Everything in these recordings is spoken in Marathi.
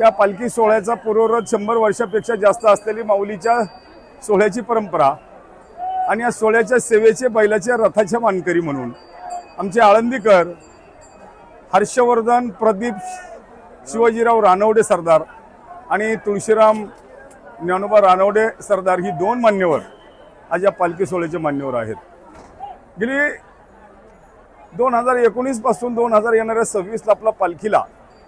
या पालखी सोहळ्याचा पूर्वरत 100 वर्षापेक्षा जास्त असलेली माऊलीच्या सोहळ्याची परंपरा आणि या सोहळ्याच्या सेवेचे बैलाच्या रथाच्या मानकरी म्हणून आमचे आळंदीकर हर्षवर्धन प्रदीप शिवाजीराव रानवडे सरदार आणि तुळशीराम ज्ञानोबा रानवडे सरदार ही 2 मान्यवर आज या पालखी सोहळ्याचे मान्यवर आहेत। गेली 2019 पासून 2000 येणाऱ्या 26ला आपला पालखीला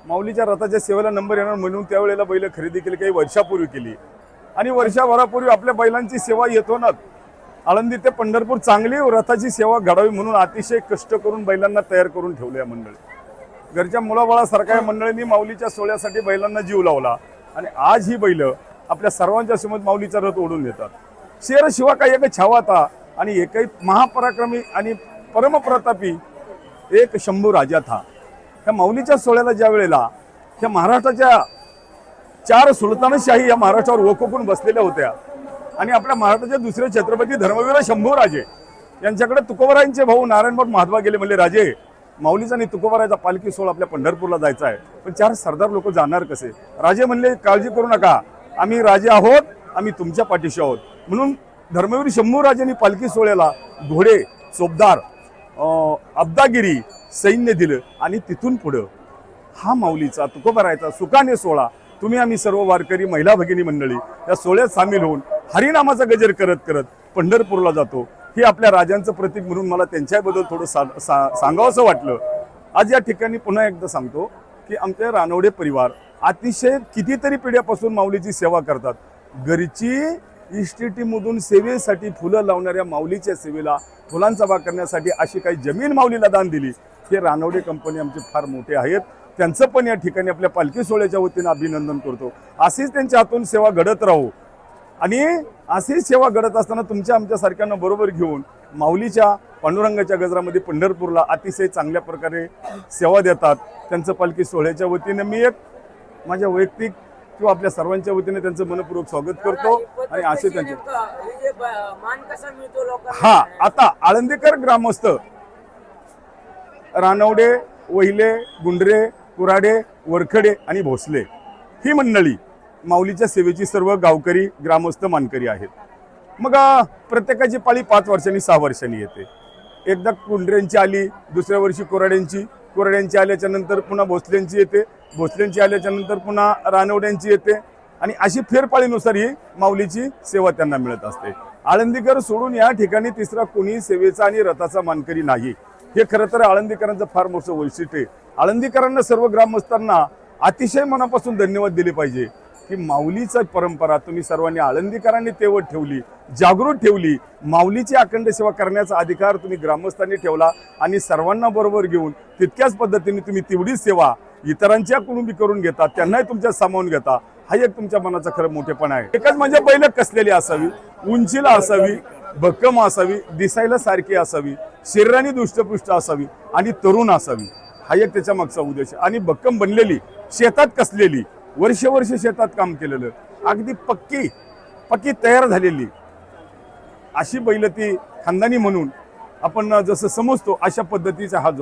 माऊलीच्या रथाच्या सेवेला नंबर येणार म्हणून त्यावेळेला बैल खरेदी केली, काही वर्षापूर्वी केली आणि वर्षभरापूर्वी आपल्या बैलांची सेवा येतोनाच आळंदी ते पंढरपूर चांगली रथाची सेवा घडावी म्हणून अतिशय कष्ट करून बैलांना तयार करून ठेवले। या मंडळी घरच्या मुलाबाळासारख्या या मंडळींनी माऊलीच्या सोहळ्यासाठी बैलांना जीव लावला आणि आज ही बैल आपल्या सर्वांच्या समोर माऊलीचा रथ ओढून नेतात। शेर शिवा का एक छावाता आणि एकही महापराक्रमी आणि परमप्रतापी एक शंभू राजा था। ह्या माऊलीच्या सोहळ्याला ज्या वेळेला ह्या महाराष्ट्राच्या 4 सुलतानशाही या महाराष्ट्रावर ओकोकून बसलेल्या होत्या आणि आपल्या महाराष्ट्राचे दुसरे छत्रपती धर्मवीर शंभूराजे यांच्याकडे तुकोबरायांचे भाऊ नारायणभाऊ महात्मा गेले, म्हणले राजे माऊलीचा आणि तुकोबरायाचा पालखी सोहळा आपल्या पंढरपूरला जायचा आहे, पण 4 सरदार लोक जाणार कसे? राजे म्हणले काळजी करू नका, आम्ही राजे आहोत, आम्ही तुमच्या पाठीशी आहोत। म्हणून धर्मवीर शंभूराजेंनी पालखी सोहळ्याला घोडे चोपदार अब्दागिरी सैन्य दिलं आणि तिथून पुढं हा माऊलीचा तुकोबरायाचा सुखाने सोहळा तुम्ही आम्ही सर्व वारकरी महिला भगिनी मंडळी या सोहळ्यात सामील होऊन हरिनामाचा गजर करत करत पंढरपूरला जातो। हे आपल्या राजांचं प्रतीक म्हणून मला त्यांच्याबद्दल थोडं सांगावंसं वाटलं। आज या ठिकाणी पुन्हा एकदा सांगतो की आमचे रानवडे परिवार अतिशय कितीतरी पिढ्यापासून माऊलीची सेवा करतात। घरची इस्टेटीमधून सेवेसाठी फुलं लावणाऱ्या माऊलीच्या सेवेला फुलांचा बाग करण्यासाठी अशी काही जमीन माऊलीला दान दिली। हे रानवडे कंपनी आमचे फार मोठे आहेत, त्यांचं पण या ठिकाणी आपल्या पालखी सोहळ्याच्या वतीने अभिनंदन करतो। अशीच त्यांच्या हातून सेवा घडत राहू आणि अशीच सेवा घडत असताना तुमच्या आमच्यासारख्यांना बरोबर घेऊन माऊलीच्या पांडुरंगाच्या गजरामध्ये पंढरपूरला अतिशय चांगल्या प्रकारे सेवा देतात। त्यांचं पालखी सोहळ्याच्या वतीने मी एक माझ्या वैयक्तिक किंवा आपल्या सर्वांच्या वतीने त्यांचं मनपूर्वक स्वागत करतो आणि असे त्यांचे हा आता आळंदीकर ग्रामस्थ रानवडे वहिले गुंडरे कुराडे वरखडे आणि भोसले ही मंडळी माऊलीच्या सेवेची सर्व गावकरी ग्रामस्थ मानकरी आहेत। मग प्रत्येकाची पाळी 5 वर्षांनी 6 वर्षांनी येते। एकदा कुंडऱ्यांची आली, दुसऱ्या वर्षी कुराड्यांची आल्याच्या नंतर पुन्हा भोसल्यांची येते, भोसल्यांची आल्याच्या नंतर पुन्हा रानवड्यांची येते आणि अशी फेरपाळीनुसार ही माऊलीची सेवा त्यांना मिळत असते। आळंदीकर सोडून या ठिकाणी तिसरा कोणी सेवेचा आणि रथाचा मानकरी नाही। हे खरं तर आळंदीकरांचं फार मोठं वैशिष्ट्य आहे। आळंदीकरांना सर्व ग्रामस्थांना अतिशय मनापासून धन्यवाद दिले पाहिजे की माऊलीचा परंपरा तुम्ही सर्वांनी आळंदीकरांनी तेवढ ठेवली, जागृत ठेवली। माऊलीची अखंड सेवा करण्याचा अधिकार तुम्ही ग्रामस्थांनी ठेवला आणि सर्वांना बरोबर घेऊन तितक्याच पद्धतीने तुम्ही तेवढीच सेवा इतरांच्या कुणबी करून घेता, त्यांनाही तुमच्या सामावून घेता। हा एक तुमच्या मनाचा खरं मोठेपणा आहे। एकच म्हणजे बैल कसलेली असावी, उंचीला असावी, भक्कम असावी, दिसायला सारखी असावी, शरीराने दुष्टपुष्ट असावी आणि तरुण असावी। हा एक त्याच्या मागचा उद्देश आणि भक्कम बनलेली, शेतात कसलेली, वर्ष शेतात काम केलेलं, अगदी पक्की तयार झालेली अशी बैल ती खानदानी म्हणून आपण जसं समजतो अशा पद्धतीचा हा